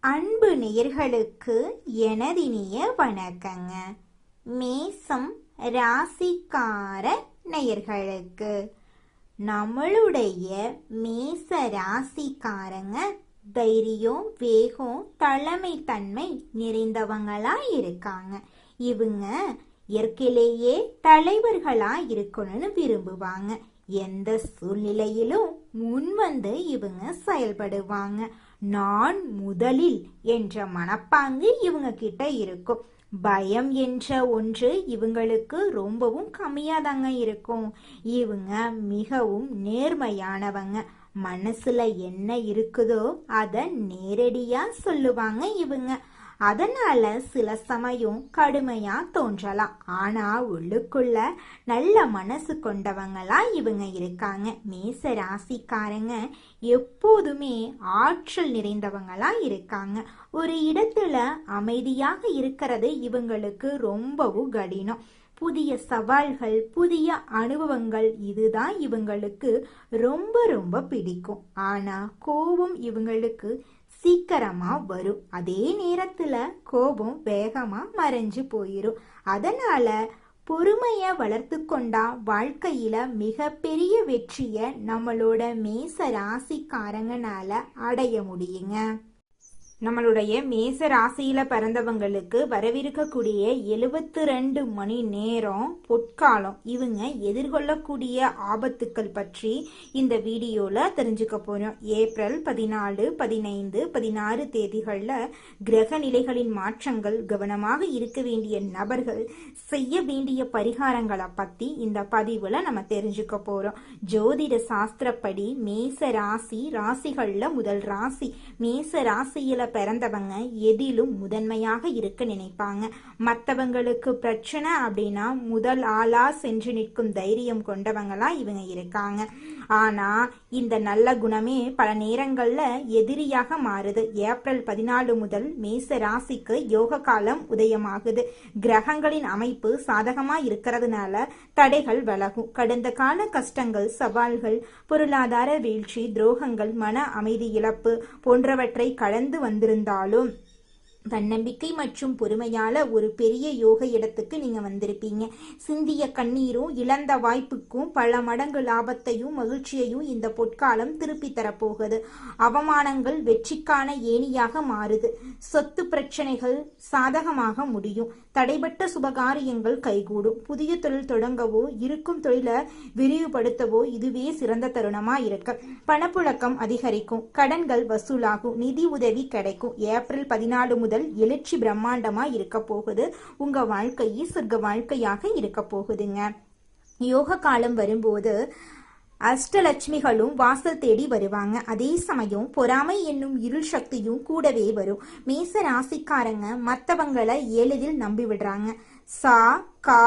அன்பு நேயர்களுக்கு எனதினிய வணக்கங்க. மேசம் ராசிக்கார நேயர்களுக்கு நம்மளுடைய மேச ராசிக்காரங்க தைரியம், வேகம், தலைமைத்தன்மை நிறைந்தவங்களா இருக்காங்க. இவங்க இயற்கையிலேயே தலைவர்களா இருக்கணும்னு விரும்புவாங்க. எந்த சூழ்நிலையிலும் முன்வந்து இவங்க செயல்படுவாங்க. நான் முதலில் என்ற மனப்பாங்கு இவங்க கிட்ட இருக்கும். பயம் என்ற ஒன்று இவங்களுக்கு ரொம்பவும் கம்மியாதாங்க இருக்கும். இவங்க மிகவும் நேர்மையானவங்க. மனசுல என்ன இருக்குதோ அத நேரடியா சொல்லுவாங்க இவங்க. அதனால சில சமயம் கடுமையா தோன்றலாம். ஆனா உள்ளுக்குள்ள நல்ல மனசு கொண்டவங்களா இவங்க இருக்காங்க. மேச ராசிக்காரங்க எப்போதுமே ஆற்றல் நிறைந்தவங்களா இருக்காங்க. ஒரு இடத்துல அமைதியாக இருக்கிறது இவங்களுக்கு ரொம்பவும் கடினம். புதிய சவால்கள், புதிய அனுபவங்கள் இதுதான் இவங்களுக்கு ரொம்ப ரொம்ப பிடிக்கும். ஆனா கோபம் இவங்களுக்கு சீக்கிரமா வரும். அதே நேரத்துல கோபம் வேகமா மறைஞ்சு போயிரும். அதனால பொறுமைய வளர்த்து கொண்டா வாழ்க்கையில மிகப்பெரிய வெற்றிய நம்மளோட மேச ராசிக்காரங்கனால அடைய முடியுங்க. நம்மளுடைய மேச ராசியில பிறந்தவங்களுக்கு வரவிருக்கக்கூடிய 72 மணி நேரம் பொற்காலம். இவங்க எதிர்கொள்ளக்கூடிய ஆபத்துக்கள் பற்றி இந்த வீடியோல தெரிஞ்சுக்க போறோம். ஏப்ரல் 14, 15, 16 தேதிகள்ல கிரக நிலைகளின் மாற்றங்கள், கவனமாக இருக்க வேண்டிய நபர்கள், செய்ய வேண்டிய பரிகாரங்களை பத்தி இந்த பதிவுல நம்ம தெரிஞ்சுக்க போறோம். ஜோதிட சாஸ்திரப்படி மேச ராசி ராசிகள்ல முதல் ராசி. மேச ராசியில பிறந்தவங்க எதிலும் முதன்மையாக இருக்க நினைப்பாங்க. மற்றவங்களுக்கு பிரச்சனை அப்படின்னா முதல் ஆளா சென்று நிற்கும் தைரியம் கொண்டவங்களா இவங்க இருக்காங்க. ஆனா இந்த நல்ல குணமே பல நேரங்கள்ல எதிரியாக மாறுது. ஏப்ரல் 14 முதல் மேச ராசிக்கு யோக காலம் உதயமாகுது. கிரகங்களின் அமைப்பு சாதகமா இருக்கிறதுனால தடைகள் விலகும். கடந்த கால கஷ்டங்கள், சவால்கள், பொருளாதார வீழ்ச்சி, துரோகங்கள், மன அமைதி இழப்பு போன்றவற்றை கடந்து வந்திருந்தாலும் தன்னம்பிக்கை மற்றும் பொறுமையால ஒரு பெரிய யோக இடத்துக்கு நீங்க வந்திருப்பீங்க. சிந்திய கண்ணீரும் இழந்த வாய்ப்புக்கும் பல மடங்கு லாபத்தையும் மகிழ்ச்சியையும் இந்த பொற்காலம் திருப்பி தரப்போகுது. அவமானங்கள் வெற்றிக்கான ஏணியாக மாறுது. சொத்து பிரச்சனைகள் சாதகமாக முடியும். தடைபட்ட சுபகாரியங்கள் கைகூடும். புதிய தொழில் தொடங்கவோ இருக்கும் தொழிலை விரிவுபடுத்தவோ இதுவே சிறந்த தருணமா இருக்கு. பணப்புழக்கம் அதிகரிக்கும். கடன்கள் வசூலாகும். நிதி உதவி கிடைக்கும். ஏப்ரல் 14 முதல் எழுச்சி பிரம்மாண்டமா இருக்க போகுது. உங்க வாழ்க்கையே சொர்க்க வாழ்க்கையாக இருக்க போகுதுங்க. யோக காலம் வரும்போது அஷ்டலட்சுமிகளும் வாசல் தேடி வருவாங்க. அதே சமயம் பொறாமை என்னும் இருள் சக்தியும் கூடவே வரும். மேச ராசிக்காரங்க மற்றவங்களை எளிதில் நம்பி விடுறாங்க. சா, கா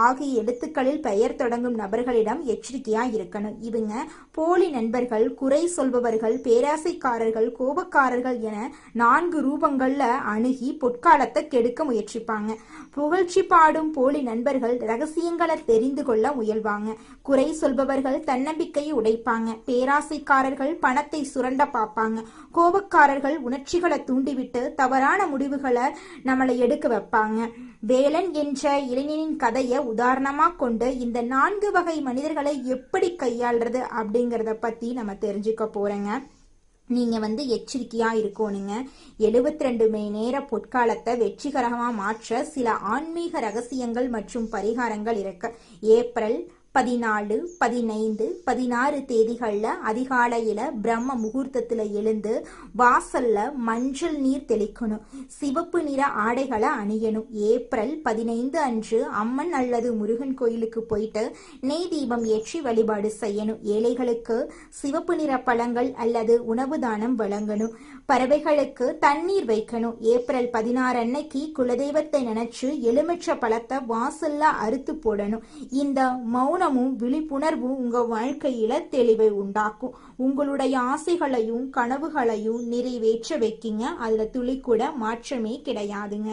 ஆகிய எழுத்துக்களில் பெயர் தொடங்கும் நபர்களிடம் எச்சரிக்கையா இருக்கணும். இவங்க போலி நண்பர்கள், குறை சொல்பவர்கள், பேராசைக்காரர்கள், கோபக்காரர்கள் என 4 ரூபங்கள்ல அணுகி பொற்காலத்தை கெடுக்க முயற்சிப்பாங்க. புகழ்ச்சி பாடும் போலி நண்பர்கள் ரகசியங்களை தெரிந்து கொள்ள முயல்வாங்க. குறை சொல்பவர்கள் தன்னம்பிக்கையை உடைப்பாங்க. பேராசைக்காரர்கள் பணத்தை சுரண்ட பார்ப்பாங்க. கோபக்காரர்கள் உணர்ச்சிகளை தூண்டிவிட்டு தவறான முடிவுகளை நம்மளை எடுக்க வைப்பாங்க. வேலன் என்ற இளைஞனின் கதையை உதாரணமா கொண்டு இந்த 4 வகை மனிதர்களை எப்படி கையாள்றது அப்படிங்கறத பத்தி நம்ம தெரிஞ்சுக்க போறோங்க. நீங்க எச்சரிக்கையா இருக்கணுங்க. 72 மணி நேர பொற்காலத்தை வெற்றிகரமா மாற்ற சில ஆன்மீக ரகசியங்கள் மற்றும் பரிகாரங்கள் இருக்கு. ஏப்ரல் 14, 15, 16 தேதிகள்ல அதிகாலையில பிரம்ம முகூர்த்தத்துல எழுந்து வாசல்ல மஞ்சள் நீர் தெளிக்கணும். சிவப்பு நிற ஆடைகளை அணியணும். ஏப்ரல் 15 அன்று அம்மன் அல்லது முருகன் கோயிலுக்கு போயிட்டு நெய் தீபம் ஏற்றி வழிபாடு செய்யணும். ஏழைகளுக்கு சிவப்பு நிற பழங்கள் அல்லது உணவு தானம் வழங்கணும். பறவைகளுக்கு தண்ணீர் வைக்கணும். ஏப்ரல் 16 அன்னைக்கு குலதெய்வத்தை நினைச்சு எலுமிச்சை பழத்தை வாசல்ல அறுத்து போடணும். இந்த மௌனமும் விழிப்புணர்வும் உங்க வாழ்க்கையில தெளிவை உண்டாக்கும். உங்களுடைய ஆசைகளையும் கனவுகளையும் நிறைவேற்ற வைக்கிங்க. அதுல துளி கூட மாற்றமே கிடையாதுங்க.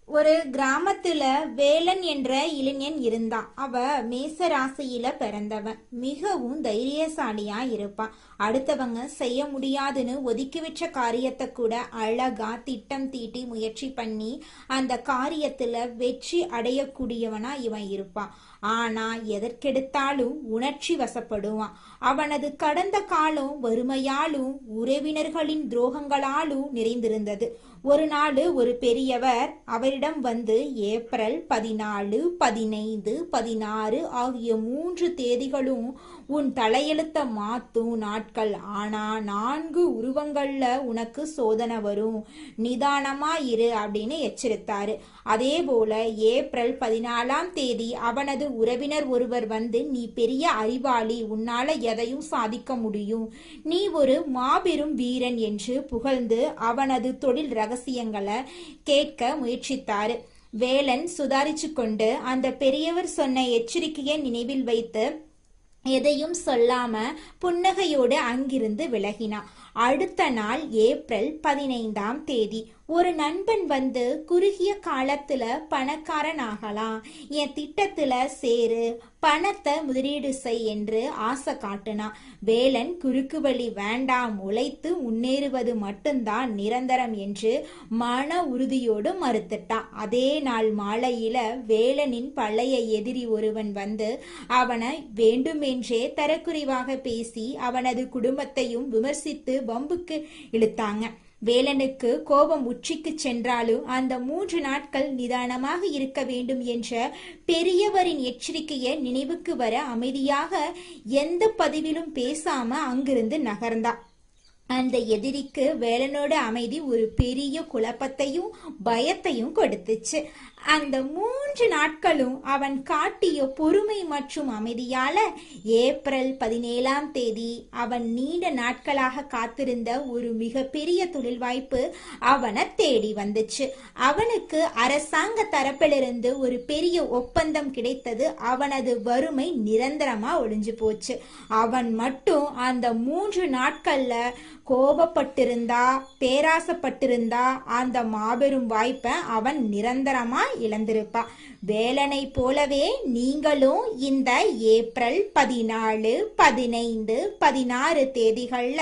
ஒரு கிராமத்துல வேலன் என்ற இளைஞன் இருந்தான். அவ மேச ராசியில பிறந்தவன். மிகவும் தைரியசாலியா இருப்பான். அடுத்தவங்க செய்ய முடியாதுன்னு ஒதுக்கி வச்ச காரியத்தை கூட அழகா திட்டம் தீட்டி முயற்சி பண்ணி அந்த காரியத்துல வெற்றி அடையக்கூடியவனா இவன் இருப்பான். ஆனா எதற்கெடுத்தாலும் உணர்ச்சி வசப்படுவான். அவனது கடந்த காலம் வறுமையாலும் உறவினர்களின் துரோகங்களாலும் நிறைந்திருந்தது. ஒரு நாள் ஒரு பெரியவர் அவரிடம் வந்து, ஏப்ரல் 14, 15, 16 ஆகிய 3 தேதிகளும் உன் தலையெழுத்த மாத்தும் நாட்கள். ஆனா 4 உருவங்கள்ல உனக்கு சோதனை வரும், நிதானமா இரு அப்படின்னு எச்சரித்தாரு. அதே போல ஏப்ரல் 14ஆம் தேதி அவனது உறவினர் ஒருவர் வந்து, நீ பெரிய அறிவாளி, உன்னால எதையும் சாதிக்க முடியும், நீ ஒரு மாபெரும் வீரன் என்று புகழ்ந்து அவனது தொழில் ரகசியங்களை கேட்க முயற்சித்தாரு. வேலன் சுதாரிச்சு கொண்டு அந்த பெரியவர் சொன்ன எச்சரிக்கையை நினைவில் வைத்து எதையும் சொல்லாம புன்னகையோடு அங்கிருந்து விலகினான். அடுத்த நாள் ஏப்ரல் 15ஆம் தேதி ஒரு நண்பன் வந்து, குறுகிய காலத்துல பணக்காரன் ஆகலாம், என் திட்டத்துல சேரு, பணத்தை முதலீடு செய் என்று ஆசை காட்டுனான். வேலன் குறுக்கு வழி வேண்டாம், உழைத்து முன்னேறுவது மட்டும்தான் நிரந்தரம் என்று மன உறுதியோடு மறுத்துட்டான். அதே நாள் மாலையில வேலனின் பழைய எதிரி ஒருவன் வந்து அவனை வேண்டுமென்றே தரக்குறைவாக பேசி அவனது குடும்பத்தையும் விமர்சித்து வம்புக்கு இழுத்தாங்க. வேலனுக்கு கோபம் உச்சிக்கு சென்றாலும் அந்த 3 நாட்கள் நிதானமாக இருக்க வேண்டும் என்ற பெரியவரின் எச்சரிக்கையை நினைவுக்கு வர அமைதியாக எந்த பதிவிலும் பேசாம அங்கிருந்து நகர்ந்தான். அந்த எதிரிக்கு வேலனோட அமைதி ஒரு பெரிய குழப்பத்தையும் பயத்தையும் கொடுத்துச்சு. அந்த 3 நாட்களும் அவன் காட்டிய பொறுமை மற்றும் அமைதியால ஏப்ரல் 17ஆம் தேதி அவன் நீண்ட நாட்களாக காத்திருந்த ஒரு மிகப்பெரிய தொழில் வாய்ப்பு அவனை தேடி வந்துச்சு. அவனுக்கு அரசாங்க தரப்பிலிருந்து ஒரு பெரிய ஒப்பந்தம் கிடைத்தது. அவனது வறுமை நிரந்தரமா ஒழிஞ்சு போச்சு. அவன் மட்டும் அந்த 3 நாட்கள்ல கோபப்பட்டிருந்தா, பேராசப்பட்டிருந்தா அந்த மாபெரும் வாய்ப்பை அவன் நிரந்தரமா இழந்திருப்பான். வேலனை போலவே நீங்களும் இந்த ஏப்ரல் 14, 15, 16 தேதிகள்ல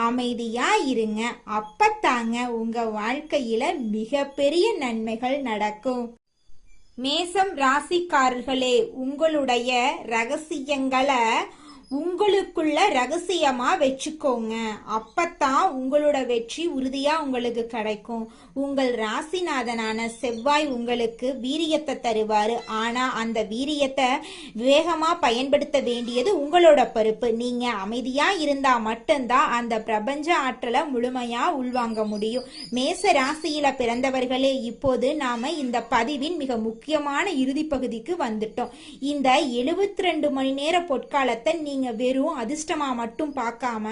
அமைதியா இருங்க. அப்பத்தாங்க உங்க வாழ்க்கையில மிகப்பெரிய நன்மைகள் நடக்கும். மேசம் ராசிக்காரர்களே, உங்களுடைய ரகசியங்களை உங்களுக்குள்ள ரகசியமா வச்சுக்கோங்க. அப்பத்தான் உங்களோட வெற்றி உறுதியா உங்களுக்கு கிடைக்கும். உங்கள் ராசிநாதனான செவ்வாய் உங்களுக்கு வீரியத்தை தருவாரு. ஆனா அந்த வீரியத்தை வேகமா பயன்படுத்த வேண்டியது உங்களோட பொறுப்பு. நீங்க அமைதியா இருந்தா மட்டும்தான் அந்த பிரபஞ்ச ஆற்றலை முழுமையா உள்வாங்க முடியும். மேச ராசியில பிறந்தவர்களே, இப்போது நாம இந்த பதிவின் மிக முக்கியமான இறுதி பகுதிக்கு வந்துட்டோம். இந்த 72 மணி நேர பொற்காலத்தை நீங்க வெறும் அதிர்ஷ்டமா மட்டும் பார்க்காம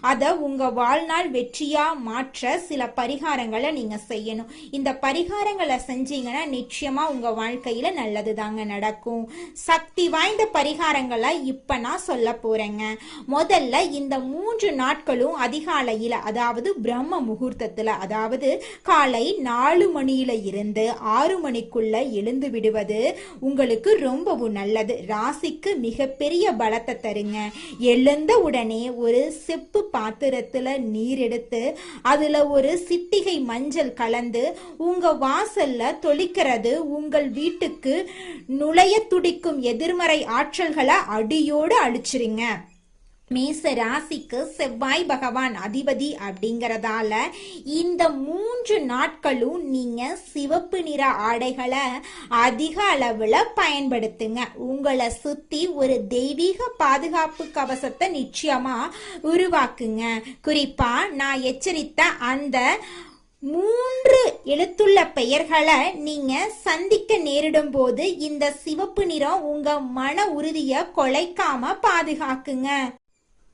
அத உங்க வாழ்நாள் வெற்றியா மாற்ற சில பரிகாரங்களை நீங்க செய்யணும். இந்த பரிகாரங்களை செஞ்சீங்கன்னா நிச்சயமா உங்க வாழ்க்கையில நல்லது தாங்க நடக்கும். சக்தி வாய்ந்த பரிகாரங்களை இப்ப நான் சொல்ல போறேங்க. முதல்ல இந்த 3 நாட்களும் அதிகாலையில, அதாவது பிரம்ம முகூர்த்தத்துல, அதாவது காலை 4 மணியில இருந்து 6 மணிக்குள்ள எழுந்து விடுவது உங்களுக்கு ரொம்பவும் நல்லது. ராசிக்கு மிகப்பெரிய பலத்தை தருங்க. எழுந்த உடனே ஒரு செப்பு பாத்திரத்துல நீர் எடுத்து அதுல ஒரு சிட்டிகை மஞ்சள் கலந்து உங்க வாசல்ல தொளிக்கிறது உங்கள் வீட்டுக்கு நுழைய துடிக்கும் எதிர்மறை ஆற்றல்களை அடியோடு அழிச்சிருங்க. மேச ராசிக்கு செவ்வாய் பகவான் அதிபதி அப்படிங்கறதால இந்த 3 நாட்களும் நீங்க சிவப்பு நிற ஆடைகளை அதிக அளவுல பயன்படுத்துங்க. உங்களை சுத்தி ஒரு தெய்வீக பாதுகாப்பு கவசத்தை நிச்சயமா உருவாக்குங்க. குறிப்பா நான் எச்சரித்த அந்த 3 எழுத்துள்ள பெயர்களை நீங்க சந்திக்க நேரிடும் போது இந்த சிவப்பு நிறம் உங்க மன உறுதியை கொலைக்காம பாதுகாக்குங்க.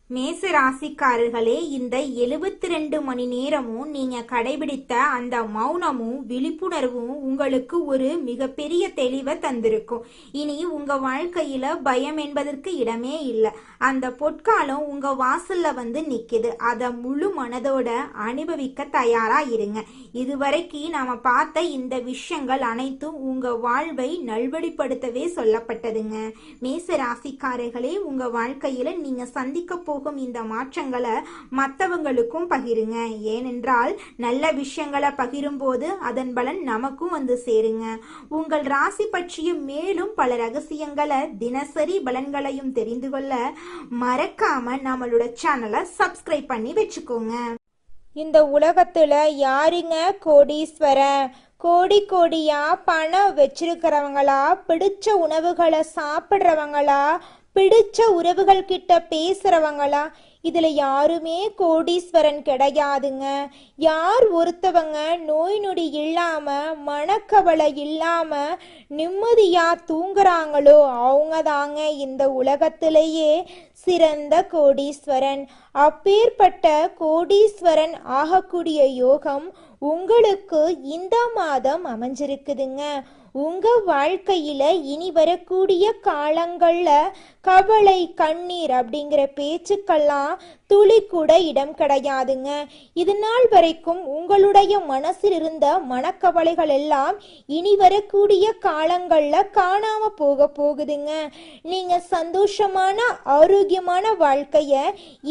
மேச ராசிக்காரர்களே, இந்த 72 மணி நேரமும் நீங்க கடைபிடித்த அந்த மௌனமும் விழிப்புணர்வும் உங்களுக்கு ஒரு மிகப்பெரிய தெளிவை தந்திருக்கும். இனி உங்க வாழ்க்கையில பயம் என்பதற்கு இடமே இல்லை. அந்த பொற்காலம் உங்க வாசல்ல வந்து நிக்குது. அதை முழு மனதோட அனுபவிக்க தயாரா இருங்க. இதுவரைக்கும் நாம பார்த்த இந்த விஷயங்கள் அனைத்தும் உங்க வாழ்வை நல்வழிப்படுத்தவே சொல்லப்பட்டதுங்க. மேச ராசிக்காரர்களே, உங்க வாழ்க்கையில நீங்க சந்திக்க போகும் இந்த மாற்றங்களை மற்றவங்களுக்கும் பகிருங்க. ஏனென்றால் நல்ல விஷயங்களை பகிரும் போது அதன் பலன் நமக்கும் வந்து சேருங்க. உங்கள் ராசி பற்றிய மேலும் பல ரகசியங்களை தினசரி பலன்களையும் தெரிந்து கொள்ள மறக்காம நம்மளோட சேனலை சப்ஸ்கிரைப் பண்ணி வச்சுக்கோங்க. இந்த உலகத்துல யாருங்க கோடீஸ்வரன்? கோடி கோடியா பணம் வச்சிருக்கிறவங்களா, பிடிச்ச உணவுகளை சாப்பிட்றவங்களா, பிடிச்ச உறவுகள் கிட்ட பேசுறவங்களா? இதுல யாருமே கோடீஸ்வரன் கிடையாதுங்க. யார் ஒருத்தவங்க நோய் நொடி இல்லாம மனக்கவலை இல்லாம நிம்மதியா தூங்குறாங்களோ அவங்க தாங்க இந்த உலகத்திலேயே சிறந்த கோடீஸ்வரன். அப்பேற்பட்ட கோடீஸ்வரன் ஆகக்கூடிய யோகம் உங்களுக்கு இந்த மாதம் அமைஞ்சிருக்குதுங்க. உங்க வாழ்க்கையில இனி வரக்கூடிய காலங்கள்ல கவலை கண்ணீர் அப்படிங்கிற பேச்சுக்கெல்லாம் துளி கூட இடம் கிடையாதுங்க. இது நாள் வரைக்கும் உங்களுடைய மனசில் இருந்த மனக்கவலைகள் எல்லாம் இனி வரக்கூடிய காலங்கள்ல காணாம போகுதுங்க. நீங்க சந்தோஷமான ஆரோக்கியமான வாழ்க்கைய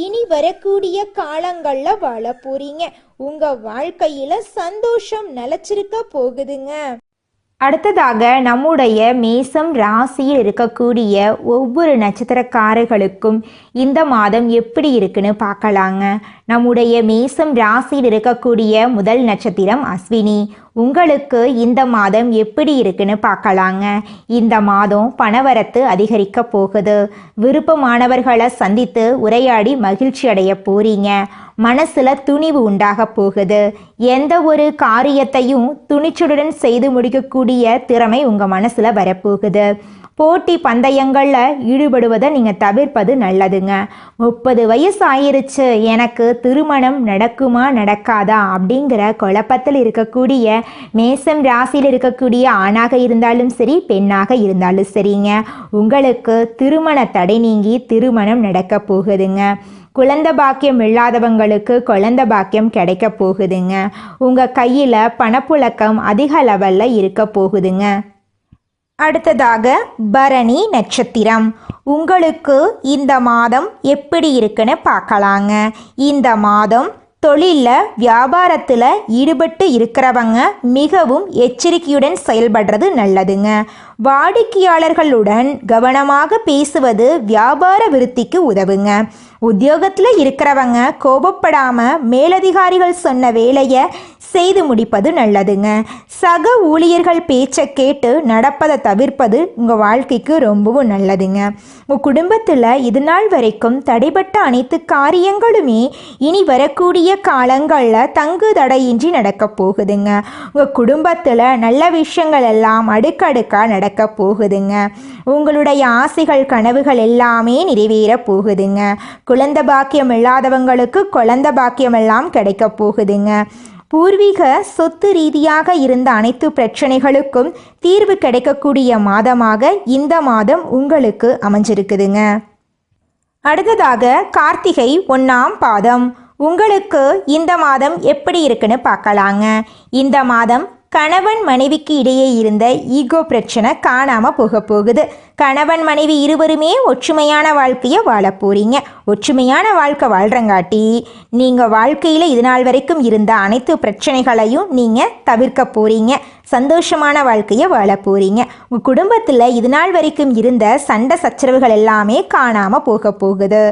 இனி வரக்கூடிய காலங்கள்ல வாழ போறீங்க. உங்க வாழ்க்கையில சந்தோஷம் நிலைச்சிருக்க போகுதுங்க. அடுத்ததாக நம்முடைய மேசம் ராசியில் இருக்கக்கூடிய ஒவ்வொரு நட்சத்திரக்காரர்களுக்கும் இந்த மாதம் எப்படி இருக்குன்னு பார்க்கலாங்க. நம்முடைய மேசம் ராசியில் இருக்கக்கூடிய முதல் நட்சத்திரம் அஸ்வினி. உங்களுக்கு இந்த மாதம் எப்படி இருக்குன்னு பார்க்கலாங்க. இந்த மாதம் பணவரத்து அதிகரிக்க போகுது. விருப்பமானவர்களை சந்தித்து உரையாடி மகிழ்ச்சி அடைய போறீங்க. மனசுல துணிவு உண்டாக போகுது. எந்த ஒரு காரியத்தையும் துணிச்சலுடன் செய்து முடிக்கக்கூடிய திறமை உங்க மனசுல வரப்போகுது. போட்டி பந்தயங்கள்ல ஈடுபடுவதை நீங்க தவிர்ப்பது நல்லதுங்க. 30 வயசு ஆயிருச்சு, எனக்கு திருமணம் நடக்குமா நடக்காதா அப்படிங்கிற குழப்பத்தில் இருக்கக்கூடிய மேசம் ராசியில் இருக்கக்கூடிய ஆணாக இருந்தாலும் சரி பெண்ணாக இருந்தாலும் சரிங்க, உங்களுக்கு திருமண தடை நீங்கி திருமணம் நடக்க போகுதுங்க. குழந்தை பாக்கியம் இல்லாதவங்களுக்கு குழந்தை பாக்கியம் கிடைக்க போகுதுங்க. உங்கள் கையில் பணப்புழக்கம் அதிக லெவலில் இருக்க போகுதுங்க. அடுத்ததாக பரணி நட்சத்திரம். உங்களுக்கு இந்த மாதம் எப்படி இருக்குன்னு பார்க்கலாங்க. இந்த மாதம் தொழிலில் வியாபாரத்தில் ஈடுபட்டு இருக்கிறவங்க மிகவும் எச்சரிக்கையுடன் செயல்படுறது நல்லதுங்க. வாடிக்கையாளர்களுடன் கவனமாக பேசுவது வியாபார விருத்திக்கு உதவுங்க. உத்தியோகத்தில் இருக்கிறவங்க கோபப்படாமல் மேலதிகாரிகள் சொன்ன வேலையை செய்து முடிப்பது நல்லதுங்க. சக ஊழியர்கள் பேச்சை கேட்டு நடப்பதை தவிர்ப்பது உங்கள் வாழ்க்கைக்கு ரொம்பவும் நல்லதுங்க. உங்கள் குடும்பத்தில் இது நாள் வரைக்கும் தடைப்பட்ட அனைத்து காரியங்களுமே இனி வரக்கூடிய காலங்களில் தங்கு தடையின்றி நடக்க போகுதுங்க. உங்கள் குடும்பத்தில் நல்ல விஷயங்கள் எல்லாம் அடுக்கடுக்காக நடக்க போகுதுங்க. உங்களுடைய ஆசைகள் கனவுகள் எல்லாமே நிறைவேற போகுதுங்க. குழந்தை பாக்கியம் இல்லாதவங்களுக்கு குழந்தை பாக்கியம் எல்லாம் கிடைக்க போகுதுங்க. பூர்வீக சொத்து ரீதியாக இருந்த அனைத்து பிரச்சனைகளுக்கும் தீர்வு கிடைக்கக்கூடிய மாதமாக இந்த மாதம் உங்களுக்கு அமைஞ்சிருக்குதுங்க. அடுத்ததாக கார்த்திகை 1ஆம் பாதம். உங்களுக்கு இந்த மாதம் எப்படி இருக்குன்னு பார்க்கலாங்க. இந்த மாதம் கணவன் மனைவிக்கு இடையே இருந்த ஈகோ பிரச்சனை காணாமல் போகுது. கணவன் மனைவி இருவருமே ஒற்றுமையான வாழ்க்கையை வாழ போகிறீங்க. ஒற்றுமையான வாழ்க்கை வாழ்கிறங்காட்டி நீங்கள் வாழ்க்கையில் இது நாள் வரைக்கும் இருந்த அனைத்து பிரச்சனைகளையும் நீங்கள் தவிர்க்க போகிறீங்க. சந்தோஷமான வாழ்க்கையை வாழ போகிறீங்க. உங்கள் குடும்பத்தில் இது நாள் வரைக்கும் இருந்த சண்டை சச்சரவுகள் எல்லாமே காணாமல் போகுது.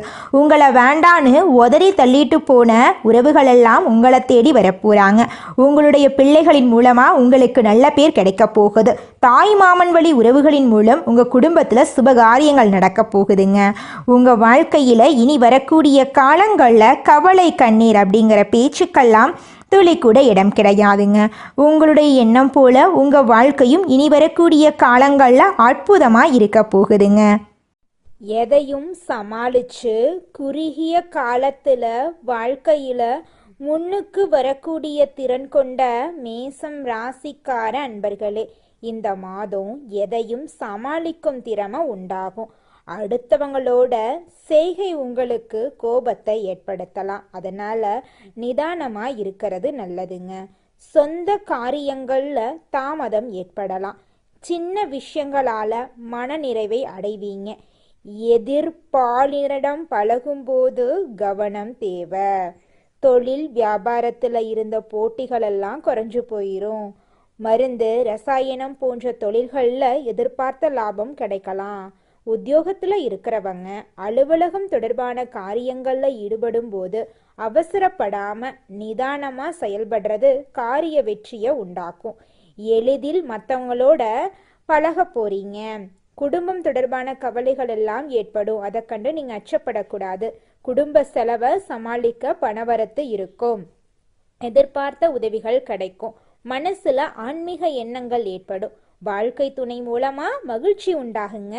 உங்களை வேண்டான்னு உதறி தள்ளிட்டு போன உறவுகள் எல்லாம் உங்களை தேடி வரப்போகிறாங்க. உங்களுடைய பிள்ளைகளின் மூலமாக உங்களுக்கு நல்ல பேர் கிடைக்க போகுது. தாய் மாமன் வழி உறவுகளின் மூலம் உங்கள் குடும்பத்தில் சுபகாரியங்கள் நடக்க போகுதுங்க. உங்கள் வாழ்க்கையில் இனி வரக்கூடிய காலங்களில் கவலை கண்ணீர் அப்படிங்கிற பேச்சுக்கெல்லாம் துளி கூட இடம் கிடையாதுங்க. உங்களுடைய எண்ணம் போல உங்கள் வாழ்க்கையும் இனி வரக்கூடிய காலங்களில் அற்புதமாக இருக்க போகுதுங்க. எதையும் சமாளிச்சு குறுகிய காலத்துல வாழ்க்கையில முன்னுக்கு வரக்கூடிய திறன் கொண்ட மேசம் ராசிக்கார அன்பர்களே, இந்த மாதம் எதையும் சமாளிக்கும் திறமை உண்டாகும். அடுத்தவங்களோட செய்கை உங்களுக்கு கோபத்தை ஏற்படுத்தலாம். அதனால நிதானமா இருக்கிறது நல்லதுங்க. சொந்த காரியங்கள்ல தாமதம் ஏற்படலாம். சின்ன விஷயங்களால மனநிறைவை அடைவீங்க. எதிர்பாலினரிடம் பழகும்போது கவனம் தேவை. தொழில் வியாபாரத்துல இருந்த போட்டிகள் எல்லாம் குறைஞ்சு போயிரும். மருந்து ரசாயனம் போன்ற தொழில்கள்ல எதிர்பார்த்த லாபம் கிடைக்கலாம். உத்தியோகத்துல இருக்கிறவங்க அலுவலகம் தொடர்பான காரியங்கள்ல ஈடுபடும் போது அவசரப்படாம நிதானமா செயல்படுறது காரிய வெற்றியை உண்டாக்கும். எளிதில் மற்றவங்களோட பழக போறீங்க. குடும்பம் தொடர்பான கவலைகள் எல்லாம் ஏற்படும். அதை கண்டு நீங்க அச்சப்படக்கூடாது. குடும்ப செலவை சமாளிக்க பணவரத்து இருக்கும். எதிர்பார்த்த உதவிகள் கிடைக்கும். மனசுல ஆன்மீக எண்ணங்கள் ஏற்படும். வாழ்க்கை துணை மூலமா மகிழ்ச்சி உண்டாகுங்க.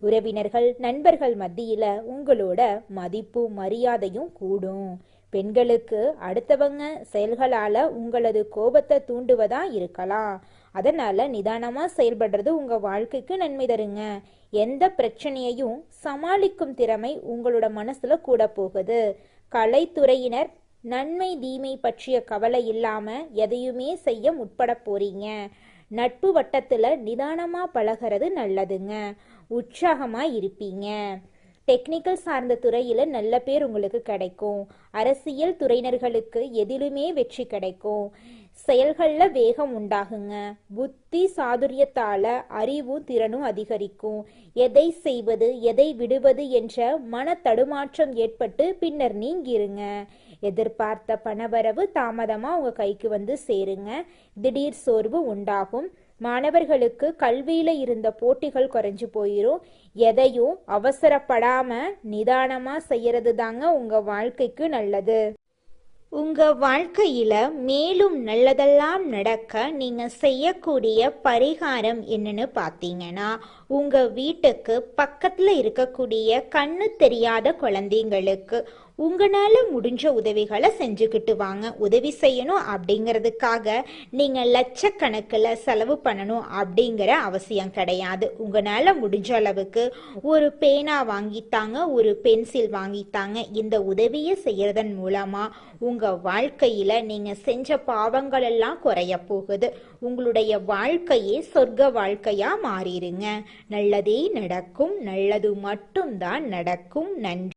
உறவினர்கள் நண்பர்கள் மத்தியில உங்களோட மதிப்பு மரியாதையும் கூடும். பெண்களுக்கு அடுத்தவங்க செயல்களால உங்களது கோபத்தை தூண்டுவதா இருக்கலாம். அதனால நிதானமா செயல்படுறது உங்க வாழ்க்கைக்கு நன்மை தருங்க. எந்த பிரச்சனையையும் சமாளிக்கும் திறமை உங்களோட மனசுல கூட போகுது. கலைத்துறையினர் நன்மை தீமை பற்றிய கவலை இல்லாம எதையுமே செய்ய முற்பட போறீங்க. நட்பு வட்டத்துல நிதானமா பழகிறது நல்லதுங்க. உற்சாகமா இருப்பீங்க. டெக்னிக்கல் சார்ந்த துறையில நல்ல பேர் உங்களுக்கு கிடைக்கும். அரசியல் துறையினர்களுக்கு எதிலுமே வெற்றி கிடைக்கும். செயல்கள்ல வேகம் உண்டாகுங்க. புத்தி சாதுரியத்தால அறிவும் திறனும் அதிகரிக்கும். எதை செய்வது எதை விடுவது என்ற மன தடுமாற்றம் ஏற்பட்டு பின்னர் நீங்கிருங்க. எதிர்பார்த்த பணவரவு தாமதமா உங்க கைக்கு வந்து சேருங்க. திடீர் சோர்வு உண்டாகும். மாணவர்களுக்கு கல்வியில இருந்த போட்டிகள் குறைஞ்சு போயிரும். எதையும் அவசரப்படாம நிதானமா செய்யறது தாங்க உங்க வாழ்க்கைக்கு நல்லது. உங்க வாழ்க்கையில மேலும் நல்லதெல்லாம் நடக்க நீங்க செய்யக்கூடிய பரிகாரம் என்னன்னு பார்த்தீங்கன்னா, உங்க வீட்டுக்கு பக்கத்துல இருக்கக்கூடிய கண்ணு தெரியாத குழந்தைங்களுக்கு உங்களால முடிஞ்ச உதவிகளை செஞ்சுக்கிட்டு வாங்க. உதவி செய்யணும் அப்படிங்கிறதுக்காக நீங்க லட்சக்கணக்கில் செலவு பண்ணணும் அப்படிங்கிற அவசியம் கிடையாது. உங்களால முடிஞ்ச அளவுக்கு ஒரு பேனா வாங்கித்தாங்க, ஒரு பென்சில் வாங்கித்தாங்க. இந்த உதவியை செய்யறதன் மூலமா உங்க வாழ்க்கையில நீங்க செஞ்ச பாவங்கள் எல்லாம் குறைய போகுது. உங்களுடைய வாழ்க்கையே சொர்க்க வாழ்க்கையா மாறிடுங்க. நல்லதே நடக்கும். நல்லது மட்டும்தான் நடக்கும். நன்றி.